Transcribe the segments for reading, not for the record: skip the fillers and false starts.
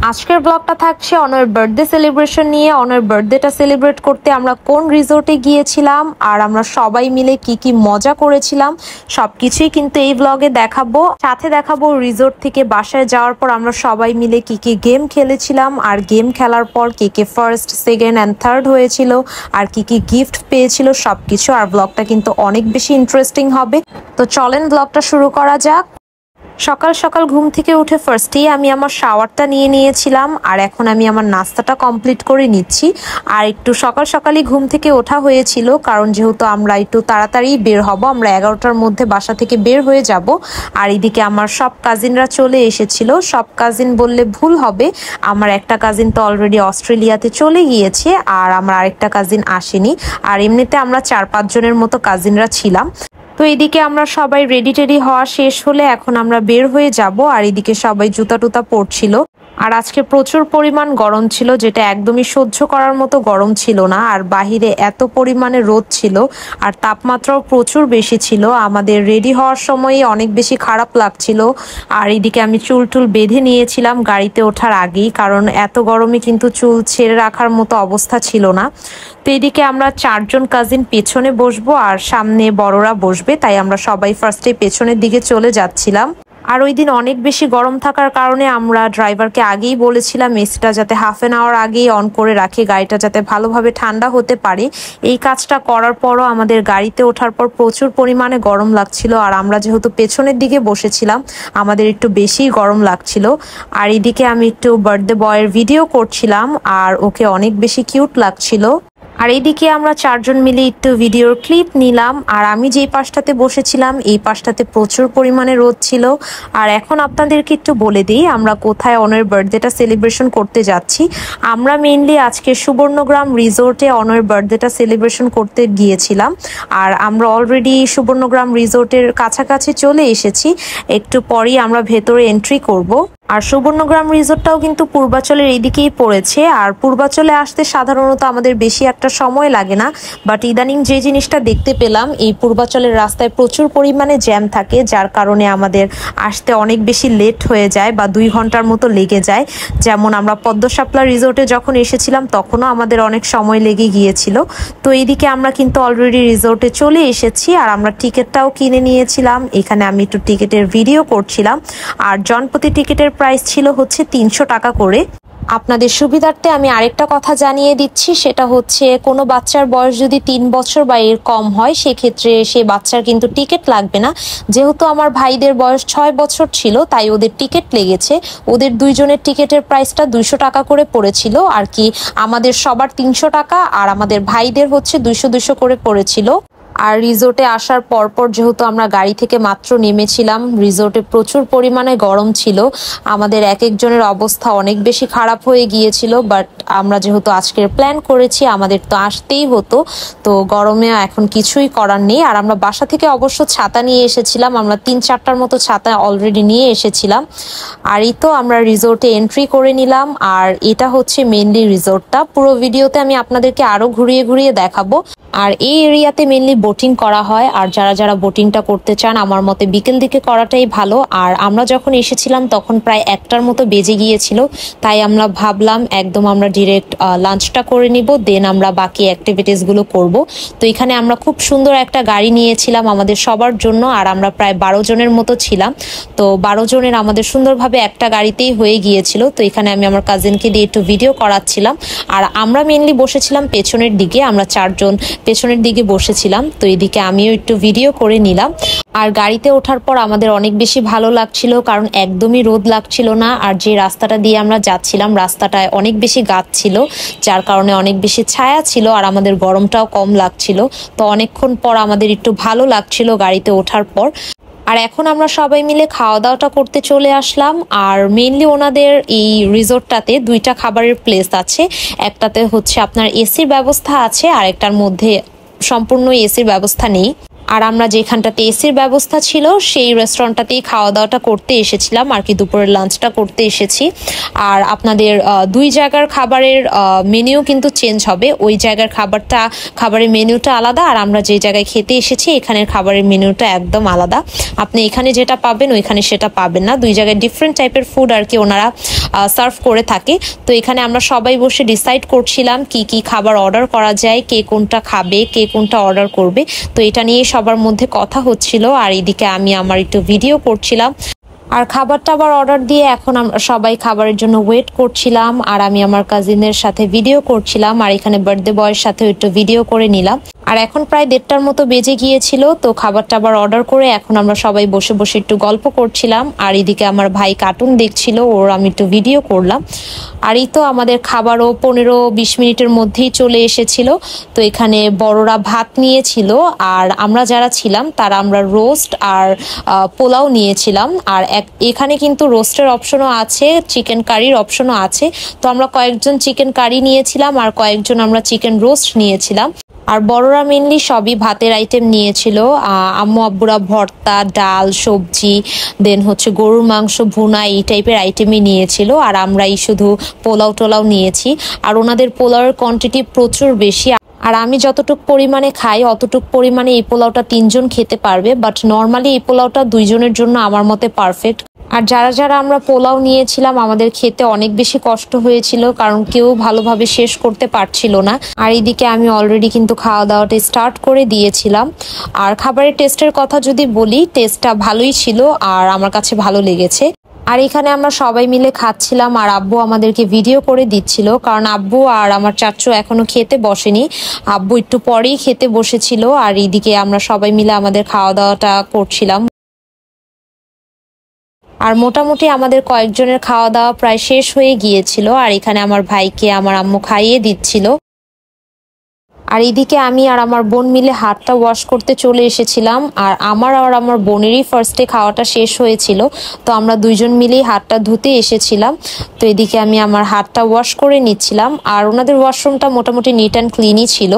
আজকের ব্লগটা থাকছে অনয়ের বার্থডে সেলিব্রেশন নিয়ে। অনয়ের বার্থডেটা সেলিব্রেট করতে আমরা কোন রিসোর্টে গিয়েছিলাম আর আমরা সবাই মিলে কি কি মজা করেছিলাম সবকিছুই কিন্তু এই ব্লগে দেখাবো। সাথে দেখাবো রিসোর্ট থেকে বাসায় যাওয়ার পর আমরা সবাই মিলে কি কি গেম খেলেছিলাম আর গেম খেলার পর কে কে ফার্স্ট, সেকেন্ড অ্যান্ড থার্ড হয়েছিল আর কি কি গিফট পেয়েছিল সবকিছু। আর ব্লগটা কিন্তু অনেক বেশি ইন্টারেস্টিং হবে, তো চলেন ব্লগটা শুরু করা যাক। সকাল সকাল ঘুম থেকে উঠে ফার্স্টেই আমি আমার শাওয়ারটা নিয়ে নিয়েছিলাম আর এখন আমি আমার নাস্তাটা কমপ্লিট করে নিচ্ছি। আর একটু সকাল সকালই ঘুম থেকে ওঠা হয়েছিল, কারণ যেহেতু আমরা একটু তাড়াতাড়ি বের হব, আমরা 11টার মধ্যে বাসা থেকে বের হয়ে যাব। আর এদিকে আমার সব কাজিনরা চলে এসেছিল। সব কাজিন বললে ভুল হবে, আমার একটা কাজিন তো অলরেডি অস্ট্রেলিয়াতে চলে গিয়েছে আর আমার আরেকটা কাজিন আসেনি। আর এমনিতে আমরা 4-5 জনের মতো কাজিনরা ছিলাম। তো এদিকে আমরা সবাই রেডি টেডি হওয়া শেষ হলে এখন আমরা বের হয়ে যাব। আর এদিকে সবাই জুতা টুতা পরছিল। আর আজকে প্রচুর পরিমাণ গরম ছিল, যেটা একদমই সহ্য করার মতো গরম ছিল না। আর বাহিরে এত পরিমাণে রোদ ছিল আর তাপমাত্রাও প্রচুর বেশি ছিল। আমাদের রেডি হওয়ার সময় অনেক বেশি খারাপ লাগছিল। আর এদিকে আমি চুল টুল বেঁধে নিয়েছিলাম গাড়িতে ওঠার আগেই, কারণ এত গরমে কিন্তু চুল ছেড়ে রাখার মতো অবস্থা ছিল না। তো এদিকে আমরা 4 জন কাজিন পেছনে বসবো আর সামনে বড়রা বসবে, তাই আমরা সবাই ফার্স্টে পেছনের দিকে চলে যাচ্ছিলাম। আর ওই দিন অনেক বেশি গরম থাকার কারণে আমরা ড্রাইভারকে আগেই বলেছিলাম এসিটা যাতে হাফ অ্যান আওয়ার আগেই অন করে রাখে, গাড়িটা যাতে ভালোভাবে ঠান্ডা হতে পারে। এই কাজটা করার পরও আমাদের গাড়িতে ওঠার পর প্রচুর পরিমাণে গরম লাগছিল। আর আমরা যেহেতু পেছনের দিকে বসেছিলাম আমাদের একটু বেশি গরম লাগছিল। আর এদিকে আমি একটু বার্থডে বয়ের ভিডিও করছিলাম আর ওকে অনেক বেশি কিউট লাগছিল। আর এইদিকে আমরা 4 জন মিলে একটু ভিডিওর ক্লিপ নিলাম। আর আমি যেই পাশটাতে বসেছিলাম এই পাশটাতে প্রচুর পরিমাণে রোদ ছিল। আর এখন আপনাদেরকে একটু বলে দিই আমরা কোথায় অনয়ের বার্থডেটা সেলিব্রেশন করতে যাচ্ছি। আমরা মেইনলি আজকে সুবর্ণগ্রাম রিসোর্টে অনয়ের বার্থডেটা সেলিব্রেশন করতে গিয়েছিলাম। আর আমরা অলরেডি সুবর্ণগ্রাম রিসোর্টের কাছাকাছি চলে এসেছি, একটু পরেই আমরা ভেতরে এন্ট্রি করব। আর সুবর্ণগ্রাম রিসোর্টটাও কিন্তু পূর্বাচলের এইদিকেই পড়েছে। আর পূর্বাচলে আসতে সাধারণত আমাদের বেশি একটা সময় লাগে না, বাট ইদানিং যে জিনিসটা দেখতে পেলাম এই পূর্বাচলের রাস্তায় প্রচুর পরিমাণে জ্যাম থাকে, যার কারণে আমাদের আসতে অনেক বেশি লেট হয়ে যায় বা 2 ঘন্টার মতো লেগে যায়। যেমন আমরা পদ্মশাপলা রিসোর্টে যখন এসেছিলাম তখনও আমাদের অনেক সময় লেগে গিয়েছিল। তো এইদিকে আমরা কিন্তু অলরেডি রিসোর্টে চলে এসেছি আর আমরা টিকিটটাও কিনে নিয়েছিলাম। এখানে আমি একটু টিকিটের ভিডিও করছিলাম। আর জনপ্রতি টিকিটের প্রাইস ছিল হচ্ছে 300 টাকা করে। আপনাদের সুবিধার্থে আমি আরেকটা কথা জানিয়ে দিচ্ছি, সেটা হচ্ছে কোনো বাচ্চার বয়স যদি 3 বছর বা এর কম হয় সেক্ষেত্রে সে বাচ্চার কিন্তু টিকিট লাগবে না। যেহেতু আমার ভাইদের বয়স 6 বছর ছিল তাই ওদের টিকিট লেগেছে। ওদের 2 জনের টিকিটের প্রাইসটা 200 টাকা করে পড়েছিল আর কি। আমাদের সবার 300 টাকা আর আমাদের ভাইদের হচ্ছে 200 করে পড়েছিল। আর রিসোর্টে আসার পরপর যেহেতু আমরা গাড়ি থেকে মাত্র নেমেছিলাম, রিসোর্টে প্রচুর পরিমাণে গরম ছিল। আমাদের এক একজনের অবস্থা অনেক বেশি খারাপ হয়ে গিয়েছিল, বাট আমরা যেহেতু আজকের প্ল্যান করেছি আমাদের তো আসতেই হতো, তো গরমে এখন কিছুই করার নেই। আর আমরা বাসা থেকে অবশ্য ছাতা নিয়ে এসেছিলাম, আমরা 3-4টার মতো ছাতা অলরেডি নিয়ে এসেছিলাম। আর এই তো আমরা রিসোর্টে এন্ট্রি করে নিলাম। আর এটা হচ্ছে মেইনলি রিসোর্টটা। পুরো ভিডিওতে আমি আপনাদেরকে আরো ঘুরিয়ে ঘুরিয়ে দেখাবো। আর এই এরিয়াতে মেইনলি বোটিং করা হয়। আর যারা যারা বোটিংটা করতে চান আমার মতে বিকেল দিকে করাটাই ভালো। আর আমরা যখন এসেছিলাম তখন প্রায় 1টার মতো বেজে গিয়েছিল, তাই আমরা ভাবলাম একদম আমরা ডিরেক্ট লাঞ্চটা করে নিব, দেন আমরা বাকি অ্যাক্টিভিটিসগুলো করব। তো এখানে আমরা খুব সুন্দর একটা গাড়ি নিয়েছিলাম আমাদের সবার জন্য। আর আমরা প্রায় 12 জনের মতো ছিলাম, তো 12 জনের আমাদের সুন্দরভাবে একটা গাড়িতেই হয়ে গিয়েছিল। তো এখানে আমি আমার কাজিনকে দিয়ে একটু ভিডিও করাচ্ছিলাম। আর আমরা মেইনলি বসেছিলাম পেছনের দিকে, আমরা 4 জন পেছনের দিকে বসেছিলাম। তো এদিকে আমিও একটু ভিডিও করে নিলাম। আর গাড়িতে ওঠার পর আমাদের অনেক বেশি ভালো লাগছিল, কারণ একদমই রোদ লাগছিল না। আর যে রাস্তাটা দিয়ে আমরা যাচ্ছিলাম রাস্তাটায় অনেক বেশি গাছ ছিল, যার কারণে অনেক বেশি ছায়া ছিল আর আমাদের গরমটাও কম লাগছিল। তো অনেকক্ষণ পর আমাদের একটু ভালো লাগছিল গাড়িতে ওঠার পর। আর এখন আমরা সবাই মিলে খাওয়া দাওয়াটা করতে চলে আসলাম। আর মেইনলি ওনাদের এই রিসোর্টটাতে 2টা খাবারের প্লেস আছে। একটাতে হচ্ছে আপনার এসির ব্যবস্থা আছে আর একটার মধ্যে সম্পূর্ণ এসির ব্যবস্থা নেই। আর আমরা যেখানটাতে এসির ব্যবস্থা ছিল সেই রেস্টুরেন্টটাতেই খাওয়া দাওয়াটা করতে এসেছিলাম আর কি, দুপুরের লাঞ্চটা করতে এসেছি। আর আপনাদের দুই জায়গার খাবারের মেনিউ কিন্তু চেঞ্জ হবে। ওই জায়গার খাবারের মেনুটা আলাদা, আর আমরা যে জায়গায় খেতে এসেছি এখানের খাবারের মেনুটা একদম আলাদা। আপনি এখানে যেটা পাবেন ওইখানে সেটা পাবেন না। দুই জায়গায় ডিফারেন্ট টাইপের ফুড আর কি ওনারা সার্ভ করে থাকে। তো এখানে আমরা সবাই বসে ডিসাইড করছিলাম কি কি খাবার অর্ডার করা যায়, কে কোনটা খাবে, কে কোনটা অর্ডার করবে। তো এটা নিয়ে সবার মধ্যে কথা হচ্ছিল, আর এদিকে আমি আমার একটু ভিডিও করছিলাম। আর খাবারটা আবার অর্ডার দিয়ে এখন আমরা সবাই খাবারের জন্য ওয়েট করছিলাম। আর আমি আমার কাজিনের সাথে ভিডিও করছিলাম, আর এখানে বার্থডে বয়ের সাথে একটু ভিডিও করে নিলাম। আর এখন প্রায় 1:30টার মতো বেজে গিয়েছিল। তো খাবারটা আবার অর্ডার করে এখন আমরা সবাই বসে বসে একটু গল্প করছিলাম। আর এদিকে আমার ভাই কার্টুন দেখছিল, ওর আমি একটু ভিডিও করলাম। আর এই তো আমাদের খাবারও 15-20 মিনিটের মধ্যেই চলে এসেছিল। তো এখানে বড়রা ভাত নিয়েছিল, আর আমরা যারা ছিলাম তারা আমরা রোস্ট আর পোলাও নিয়েছিলাম। আর এখানে কিন্তু রোস্টের অপশনও আছে, চিকেন কারির অপশনও আছে। তো আমরা কয়েকজন চিকেন কারি নিয়েছিলাম আর কয়েকজন আমরা চিকেন রোস্ট নিয়েছিলাম। আর বড়রা মেনলি সবই ভাতের আইটেম নিয়েছিল। আম্মু আব্বুরা ভর্তা, ডাল, সবজি, দেন হচ্ছে গরুর মাংস ভুনা, এই টাইপের আইটেমই নিয়েছিল। আর আমরাই শুধু পোলাও টোলাও নিয়েছি। আর ওনাদের পোলাওয়ের কোয়ান্টিটি প্রচুর বেশি। আর আমি যতটুকু পরিমাণে খাই অতটুকু পরিমাণে এই পোলাওটা 3 জন খেতে পারবে, বাট নর্মালি এই পোলাওটা 2 জনের জন্য আমার মতে পারফেক্ট। আর যারা যারা আমরা পোলাও নিয়েছিলাম আমাদের খেতে অনেক বেশি কষ্ট হয়েছিল, কারণ কেউ ভালোভাবে শেষ করতে পারছিল না। আর এদিকে আমি অলরেডি কিন্তু খাওয়া দাওয়াটা স্টার্ট করে দিয়েছিলাম। আর খাবারের টেস্টের কথা যদি বলি, টেস্টটা ভালোই ছিল আর আমার কাছে ভালো লেগেছে। আর এখানে আমরা সবাই মিলে খাচ্ছিলাম, আর আব্বু আমাদেরকে ভিডিও করে দিচ্ছিল, কারণ আব্বু আর আমার চাচু এখনো খেতে বসেনি। আব্বু একটু পরেই খেতে বসেছিল। আর এইদিকে আমরা সবাই মিলে আমাদের খাওয়া দাওয়াটা করছিলাম। আর মোটামুটি আমাদের কয়েকজনের খাওয়া দাওয়া প্রায় শেষ হয়ে গিয়েছিল। আর এখানে আমার ভাইকে আমার আম্মু খাইয়ে দিচ্ছিল। আর এদিকে আমি আর আমার বোন মিলে হাতটা ওয়াশ করতে চলে এসেছিলাম। আর আমার বোনেরই ফার্স্টে খাওয়াটা শেষ হয়েছিল, তো আমরা দুইজন মিলেই হাতটা ধুতে এসেছিলাম। তো এদিকে আমি আমার হাতটা ওয়াশ করে নিচ্ছিলাম। আর ওনাদের ওয়াশরুমটা মোটামুটি নিট অ্যান্ড ক্লিনই ছিল।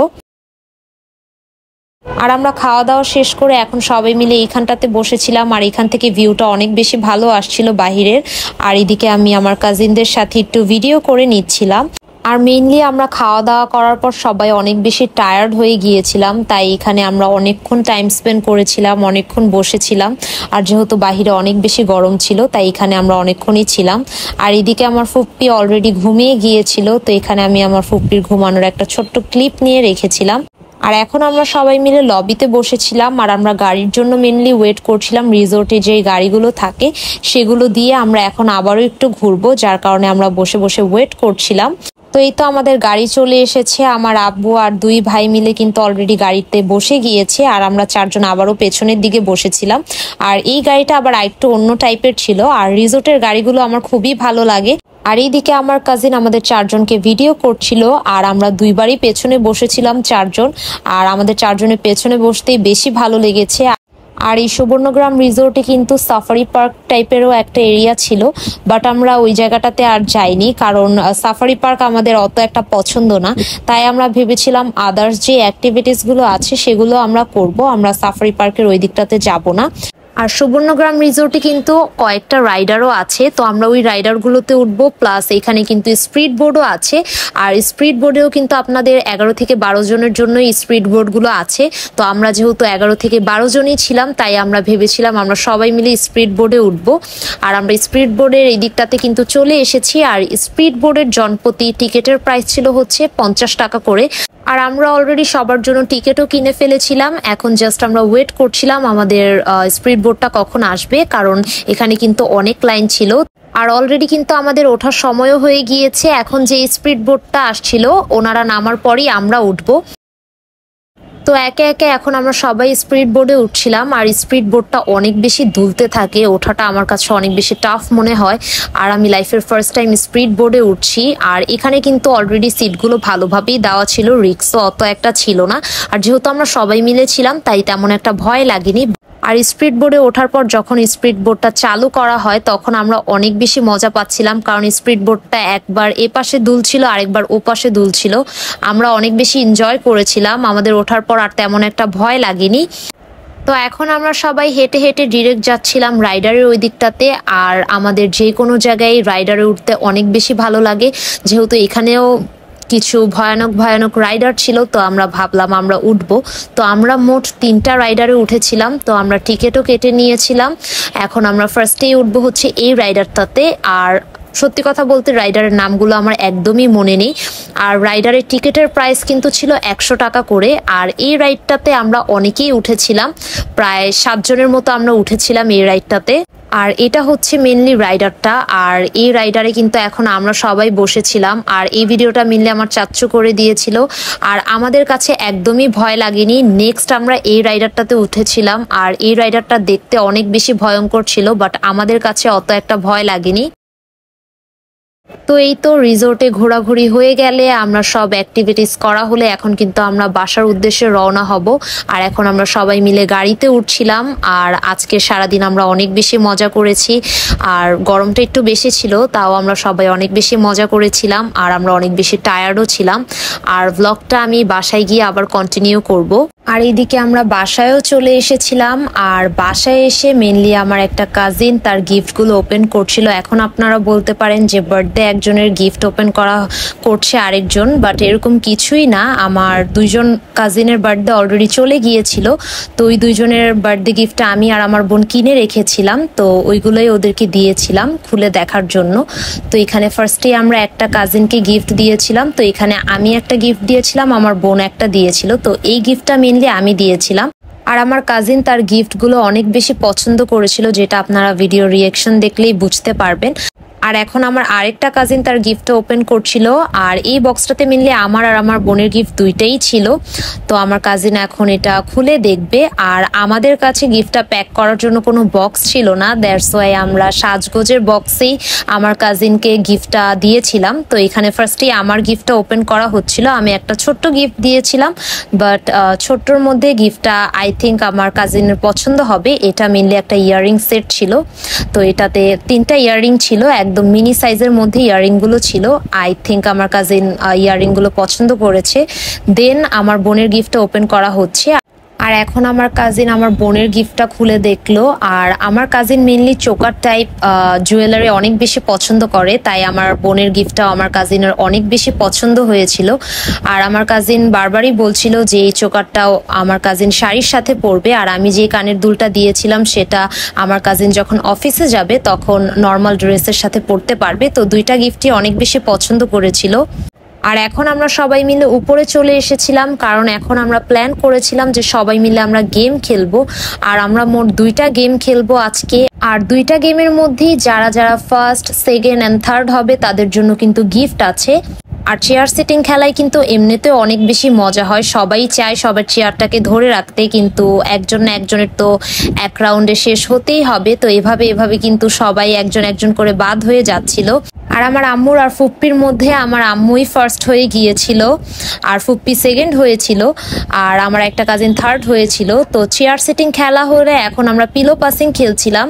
আর আমরা খাওয়া দাওয়া শেষ করে এখন সবাই মিলে এইখানটাতে বসেছিলাম। আর এখান থেকে ভিউটা অনেক বেশি ভালো আসছিল বাহিরের। আর এদিকে আমি আমার কাজিনদের সাথে একটু ভিডিও করে নিচ্ছিলাম। আর মেইনলি আমরা খাওয়া দাওয়া করার পর সবাই অনেক বেশি টায়ার্ড হয়ে গিয়েছিলাম, তাই এখানে আমরা অনেকক্ষণ টাইম স্পেন্ড করেছিলাম, অনেকক্ষণ বসেছিলাম। আর যেহেতু বাহিরে অনেক বেশি গরম ছিল তাই এখানে আমরা অনেকক্ষণই ছিলাম। আর এদিকে আমার ফুপ্পি অলরেডি ঘুমিয়ে গিয়েছিল, তো এখানে আমি আমার ফুপ্পির ঘুমানোর একটা ছোট্ট ক্লিপ নিয়ে রেখেছিলাম। আর এখন আমরা সবাই মিলে লবিতে বসেছিলাম। আর আমরা গাড়ির জন্য মেনলি ওয়েট করছিলাম। রিসোর্টে যে গাড়িগুলো থাকে সেগুলো দিয়ে আমরা এখন আবারও একটু ঘুরবো, যার কারণে আমরা বসে বসে ওয়েট করছিলাম। তো এই তো আমাদের গাড়ি চলে এসেছে। আমার আব্বু আর 2 ভাই মিলে কিন্তু অলরেডি গাড়িতে বসে গিয়েছে, আর আমরা 4 জন আবারও পেছনের দিকে বসেছিলাম। আর এই গাড়িটা আবার একটু অন্য টাইপের ছিল। আর রিসোর্টের গাড়িগুলো আমার খুবই ভালো লাগে। আর এইদিকে আমার কাজিন আমাদের 4 জনকে ভিডিও করছিল। আর আমরা 2 বারই পেছনে বসেছিলাম 4 জন। আর আমাদের 4 জনের পেছনে বসতেই বেশি ভালো লেগেছে। আর এই সুবর্ণগ্রাম রিসোর্টে কিন্তু সাফারি পার্ক টাইপেরও একটা এরিয়া ছিল, বাট আমরা ওই জায়গাটাতে আর যাইনি, কারণ সাফারি পার্ক আমাদের অত একটা পছন্দ না। তাই আমরা ভেবেছিলাম আদার্স যে অ্যাক্টিভিটিসগুলো আছে সেগুলো আমরা করব, আমরা সাফারি পার্কের ওই দিকটাতে যাব না। আর সুবর্ণগ্রাম রিসোর্টে কিন্তু কয়েকটা রাইডারও আছে, তো আমরা ওই রাইডারগুলোতে উঠবো। প্লাস এখানে কিন্তু স্পিড বোর্ডও আছে। আর স্পিড বোর্ডেও কিন্তু আপনাদের 11 থেকে 12 জনের জন্য স্পিড বোর্ডগুলো আছে। তো আমরা যেহেতু 11 থেকে 12 জনই ছিলাম, তাই আমরা ভেবেছিলাম আমরা সবাই মিলে স্পিড বোর্ডে উঠবো। আর আমরা স্পিড বোর্ডের এই দিকটাতে কিন্তু চলে এসেছি। আর স্পিড বোর্ডের জনপ্রতি টিকিটের প্রাইস ছিল হচ্ছে 50 টাকা করে। আর আমরা অলরেডি সবার জন্য টিকিটও কিনে ফেলেছিলাম। এখন জাস্ট আমরা ওয়েট করছিলাম আমাদের স্পিড বোর্ডটা কখন আসবে, কারণ এখানে কিন্তু অনেক লাইন ছিল। আর অলরেডি কিন্তু আমাদের ওঠার সময়ও হয়ে গিয়েছে। এখন যে স্পিড বোর্ডটা আসছিল ওনারা নামার পরই আমরা উঠবো। তো একে একে এখন আমরা সবাই স্পিড বোর্ডে উঠছিলাম। আর স্পিড বোর্ডটা অনেক বেশি দুলতে থাকে, ওঠাটা আমার কাছে অনেক বেশি টাফ মনে হয়। আর আমি লাইফের ফার্স্ট টাইম স্পিড বোর্ডে উঠছি। আর এখানে কিন্তু অলরেডি সিটগুলো ভালোভাবেই দেওয়া ছিল, রিস্কও অত একটা ছিল না। আর যেহেতু আমরা সবাই মিলে ছিলাম তাই তেমন একটা ভয় লাগেনি। আর স্পিড বোর্ডে ওঠার পর যখন স্পিড বোর্ডটা চালু করা হয় তখন আমরা অনেক বেশি মজা পাচ্ছিলাম, কারণ স্পিড বোর্ডটা একবার এ পাশে দুলছিল আরেকবার ও পাশে দুলছিল। আমরা অনেক বেশি এনজয় করেছিলাম, আমাদের ওঠার পর আর তেমন একটা ভয় লাগেনি। তো এখন আমরা সবাই হেঁটে হেঁটে ডিরেক্ট যাচ্ছিলাম রাইডারের ওই দিকটাতে। আর আমাদের যে কোনো জায়গায় রাইডারে উঠতে অনেক বেশি ভালো লাগে, যেহেতু এখানেও কিছু ভয়ানক ভয়ানক রাইডার ছিল, তো আমরা ভাবলাম আমরা উঠবো। তো আমরা মোট 3টা রাইডারে উঠেছিলাম, তো আমরা টিকিটও কেটে নিয়েছিলাম। এখন আমরা ফার্স্টেই উঠবো হচ্ছে এই রাইডারটাতে। আর সত্যি কথা বলতে রাইডারের নামগুলো আমার একদমই মনে নেই। আর রাইডারের টিকিটের প্রাইস কিন্তু ছিল 100 টাকা করে। আর এই রাইডটাতে আমরা অনেকেই উঠেছিলাম, প্রায় 7 জনের মতো আমরা উঠেছিলাম এই রাইডটাতে। আর এটা হচ্ছে মেনলি রাইডারটা। আর এই রাইডারে কিন্তু এখন আমরা সবাই বসেছিলাম। আর এই ভিডিওটা মেনলি আমার চাচ্চু করে দিয়েছিল। আর আমাদের কাছে একদমই ভয় লাগেনি। নেক্সট আমরা এই রাইডারটাতে উঠেছিলাম। আর এই রাইডারটা দেখতে অনেক বেশি ভয়ঙ্কর ছিল, বাট আমাদের কাছে অত একটা ভয় লাগেনি। তো এই তো রিসোর্টে ঘোরাঘুরি হয়ে গেলে, আমরা সব অ্যাক্টিভিটিস করা হলে এখন কিন্তু আমরা বাসার উদ্দেশ্যে রওনা হব। আর এখন আমরা সবাই মিলে গাড়িতে উঠছিলাম। আর আজকে সারাদিন আমরা অনেক বেশি মজা করেছি। আর গরমটা একটু বেশি ছিল, তাও আমরা সবাই অনেক বেশি মজা করেছিলাম। আর আমরা অনেক বেশি টায়ার্ডও ছিলাম। আর ব্লগটা আমি বাসায় গিয়ে আবার কন্টিনিউ করব। আর এইদিকে আমরা বাসায়ও চলে এসেছিলাম। আর বাসায় এসে মেনলি আমার একটা কাজিন তার গিফটগুলো ওপেন করছিল। এখন আপনারা বলতে পারেন যে বার্থডে একজনের গিফট ওপেন করা করছে আরেকজন, বাট এরকম কিছুই না। আমার 2জন কাজিনের বার্থডে অলরেডি চলে গিয়েছিল, তো ওই 2জনের বার্থডে গিফটটা আমি আর আমার বোন কিনে রেখেছিলাম, তো ওইগুলোই ওদেরকে দিয়েছিলাম খুলে দেখার জন্য। তো এখানে ফার্স্টেই আমরা একটা কাজিনকে গিফট দিয়েছিলাম। তো এখানে আমি একটা গিফট দিয়েছিলাম, আমার বোন একটা দিয়েছিল। তো এই গিফটটা মেনলি আমি দিয়েছিলাম। আর আমার কাজিন তার গিফটগুলো অনেক বেশি পছন্দ করেছিল, যেটা আপনারা ভিডিও রিয়াকশন দেখলেই বুঝতে পারবেন। আর এখন আমার আরেকটা কাজিন তার গিফটটা ওপেন করছিল। আর এই বক্সটাতে মেনলি আমার আর আমার বোনের গিফট দুইটাই ছিল। তো আমার কাজিন এখন এটা খুলে দেখবে। আর আমাদের কাছে গিফটটা প্যাক করার জন্য কোনো বক্স ছিল না, দ্যাটস ওয়াই আমরা সাজগোজের বক্সেই আমার কাজিনকে গিফটটা দিয়েছিলাম। তো এখানে ফার্স্টেই আমার গিফটটা ওপেন করা হচ্ছিল। আমি একটা ছোট্ট গিফট দিয়েছিলাম, বাট ছোট্টর মধ্যে গিফটটা আই থিঙ্ক আমার কাজিনের পছন্দ হবে। এটা মেনলি একটা ইয়াররিং সেট ছিল। তো এটাতে 3টা ইয়াররিং ছিল, একদম মিনি সাইজের মধ্যে ইয়াররিং গুলো ছিল। আই থিঙ্ক আমার কাজিন ইয়াররিং গুলো পছন্দ করেছে। দেন আমার বোনের গিফটটা ওপেন করা হচ্ছে। আর এখন আমার কাজিন আমার বোনের গিফটটা খুলে দেখলো। আর আমার cousin mainly choker type jewellery অনেক বেশি পছন্দ করে, তাই আমার বোনের গিফটটাও আমার কাজিনের অনেক বেশি পছন্দ হয়েছিল। আর আমার কাজিন বারবারই বলছিল যে এই চোকারটাও আমার কাজিন শাড়ির সাথে পরবে। আর আমি যে কানের দুলটা দিয়েছিলাম সেটা আমার কাজিন যখন অফিসে যাবে তখন নর্মাল ড্রেসের সাথে পরতে পারবে। তো 2টা গিফটই অনেক বেশি পছন্দ করেছিল। আর এখন আমরা সবাই মিলে উপরে চলে এসেছিলাম, কারণ এখন আমরা প্ল্যান করেছিলাম যে সবাই মিলে আমরা গেম খেলবো। আর আমরা মোট 2টা গেম খেলবো আজকে। আর 2টা গেমের মধ্যেই যারা যারা ফার্স্ট, সেকেন্ড অ্যান্ড থার্ড হবে তাদের জন্য কিন্তু গিফট আছে। আর চেয়ার সিটিং খেলায় কিন্তু এমনিতেও অনেক বেশি মজা হয়, সবাই চায় সবার চেয়ারটাকে ধরে রাখতে, কিন্তু একজন না একজনের তো এক রাউন্ডে শেষ হতেই হবে। তো এভাবে কিন্তু সবাই একজন একজন করে বাদ হয়ে যাচ্ছিল। আর আমার আম্মুর আর ফুপ্পির মধ্যে আমার আম্মুই ফার্স্ট হয়ে গিয়েছিল, আর ফুপ্পি সেকেন্ড হয়েছিল, আর আমার একটা কাজিন থার্ড হয়েছিল। তো চেয়ার সিটিং খেলা হলে এখন আমরা পিলো পাসিং খেলছিলাম।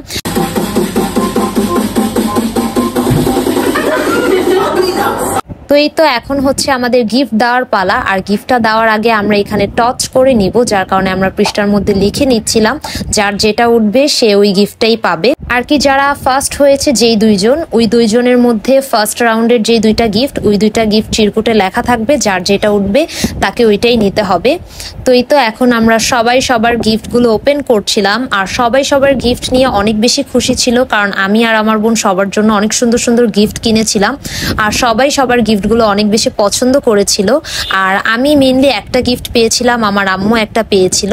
তো এই তো এখন হচ্ছে আমাদের গিফট দেওয়ার পালা। আর গিফটটা দেওয়ার আগে আমরা এখানে টচ করে নিব, যার কারণে আমরা পৃষ্ঠার মধ্যে লিখে নিচ্ছিলাম যার যেটা উঠবে সে ওই গিফটটাই পাবে। আর কি যারা ফার্স্ট হয়েছে যেই 2জন, ওই 2জনের মধ্যে ফার্স্ট রাউন্ডের যেই 2টা গিফট, ওই 2টা গিফট চিরকুটে লেখা থাকবে, যার যেটা উঠবে তাকে ওইটাই নিতে হবে। তো এই তো এখন আমরা সবাই সবার গিফটগুলো ওপেন করছিলাম। আর সবাই সবার গিফট নিয়ে অনেক বেশি খুশি ছিল, কারণ আমি আর আমার বোন সবার জন্য অনেক সুন্দর সুন্দর গিফট কিনেছিলাম। আর সবাই সবার গিফটগুলো অনেক বেশি পছন্দ করেছিল। আর আমি মেনলি একটা গিফট পেয়েছিলাম, আমার আম্মু একটা পেয়েছিল,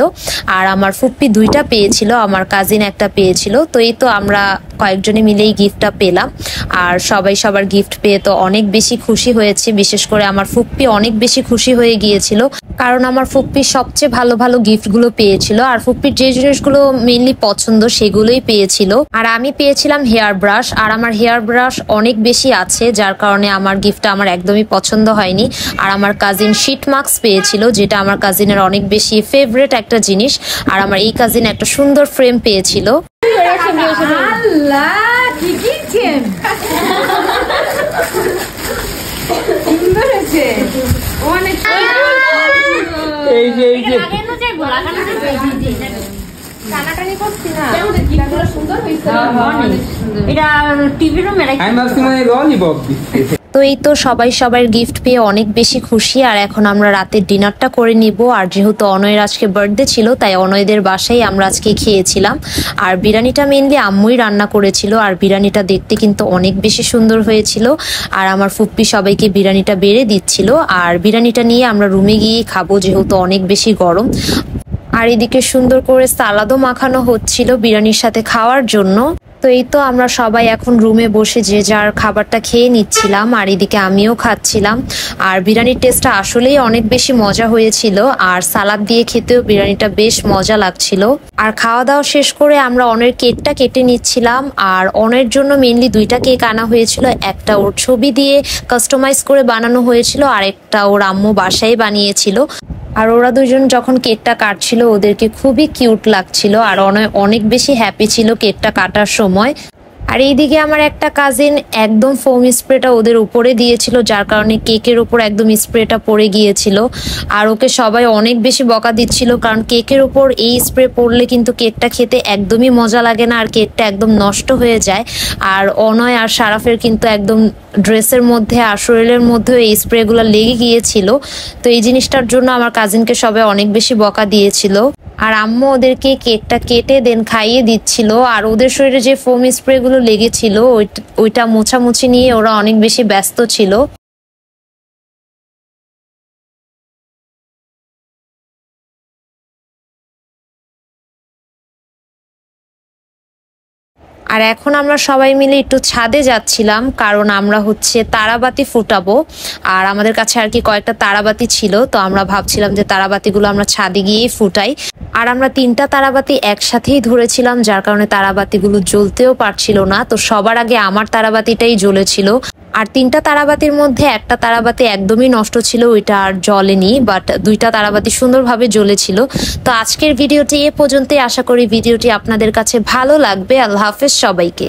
আর আমার ফুপ্পি 2টা পেয়েছিল, আমার কাজিন একটা পেয়েছিল। তো এই তো আমরা কয়েকজনে মিলেই গিফটটা পেলাম। আর সবাই সবার গিফট পেয়ে তো অনেক বেশি খুশি হয়েছে। বিশেষ করে আমার ফুপ্পি অনেক বেশি খুশি হয়ে গিয়েছিল, কারণ আমার ফুপ্পি সবচেয়ে ভালো ভালো গিফটগুলো পেয়েছিল। আর ফুপ্পির যে জিনিসগুলো মেনলি পছন্দ সেগুলোই পেয়েছিল। আর আমি পেয়েছিলাম হেয়ার ব্রাশ। আর আমার হেয়ার ব্রাশ অনেক বেশি আছে, যার কারণে আমার গিফটটা আমার একদমই পছন্দ হয়নি। আর আমার কাজিন শিট মার্কস পেয়েছিল, যেটা আমার কাজিনের অনেক বেশি ফেভারিট একটা জিনিস। আর আমার এই কাজিন একটা সুন্দর ফ্রেম পেয়েছিল। তো এই তো সবাই সবার গিফট পেয়ে অনেক বেশি খুশি। আর এখন আমরা রাতের ডিনারটা করে নিব। আর যেহেতু অনয়ের আজকে বার্থডে ছিল, তাই অনয়দের বাসায় আমরা আজকে খেয়েছিলাম। আর বিরিয়ানিটা মেনলি আম্মুই রান্না করেছিল। আর বিরিয়ানিটা দেখতে কিন্তু অনেক বেশি সুন্দর হয়েছিল। আর আমার ফুপ্পি সবাইকে বিরিয়ানিটা বেড়ে দিচ্ছিল। আর বিরিয়ানিটা নিয়ে আমরা রুমে গিয়ে খাবো, যেহেতু অনেক বেশি গরম। আর এদিকে সুন্দর করে সালাদও মাখানো হচ্ছিল বিরিয়ানির সাথে খাওয়ার জন্য। তো এই তো আমরা সবাই এখন রুমে বসে যে যার খাবারটা খেয়ে নিচ্ছিলাম। আর এদিকে আমিও খাচ্ছিলাম। আর বিরিয়ানির টেস্টটা আসলেই অনেক বেশি মজা হয়েছিল। আর সালাদ দিয়ে খেতেও বিরিয়ানিটা বেশ মজা লাগছিল। আর খাওয়া দাওয়া শেষ করে আমরা অনের কেকটা কেটে নিচ্ছিলাম। আর অনের জন্য মেনলি 2টা কেক আনা হয়েছিল। একটা ওর ছবি দিয়ে কাস্টমাইজ করে বানানো হয়েছিল, আর একটা ওর আম্মু বাসায় বানিয়েছিল। আর ওরা দুজন যখন কেকটা কাটছিল ওদেরকে খুবই কিউট লাগছিল। আর অনেক বেশি হ্যাপি ছিল কেকটা কাটার সময়। আর এইদিকে আমার একটা কাজিন একদম ফোম স্প্রেটা ওদের উপরে দিয়েছিল, যার কারণে কেকের উপর একদম স্প্রেটা পড়ে গিয়েছিল। আর ওকে সবাই অনেক বেশি বকা দিচ্ছিল, কারণ কেকের উপর এই স্প্রে পড়লে কিন্তু কেকটা খেতে একদমই মজা লাগে না, আর কেকটা একদম নষ্ট হয়ে যায়। আর অনয় আর সারাফের কিন্তু একদম ড্রেসের মধ্যে আর শরীরের মধ্যে এই স্প্রেগুলো লেগে গিয়েছিল। তো এই জিনিসটার জন্য আমার কাজিনকে সবাই অনেক বেশি বকা দিয়েছিল। আর আম্মু ওদেরকে কেকটা কেটে দেন খাইয়ে দিচ্ছিল। আর ওদের শরীরে যে ফোম স্প্রেগুলো লেগেছিল ওইটা মোছামুছি নিয়ে ওরা অনেক বেশি ব্যস্ত ছিল। আর এখন আমরা সবাই মিলে একটু ছাদে যাচ্ছিলাম, কারণ আমরা হচ্ছে তারাবাতি ফুটাবো। আর আমাদের কাছে আর কি কয়েকটা তারাবাতি ছিল, তো আমরা ভাবছিলাম যে তারাবাতিগুলো আমরা ছাদে গিয়েই ফুটাই। আর আমরা 3টা তারাবাতি একসাথেই ধরেছিলাম, যার কারণে তারাবাতিগুলো জ্বলতেও পারছিল না। তো সবার আগে আমার তারাবাতিটাই জ্বলেছিল। আর 3টা তারাবাতির মধ্যে একটা তারাবাতি একদমই নষ্ট ছিল, ওইটা আর জ্বলেনি, বাট 2টা তারাবাতি সুন্দরভাবে জ্বলেছিল। তো আজকের ভিডিওটি এ পর্যন্তই। আশা করি ভিডিওটি আপনাদের কাছে ভালো লাগবে। আল্লাহ হাফেজ সবাইকে।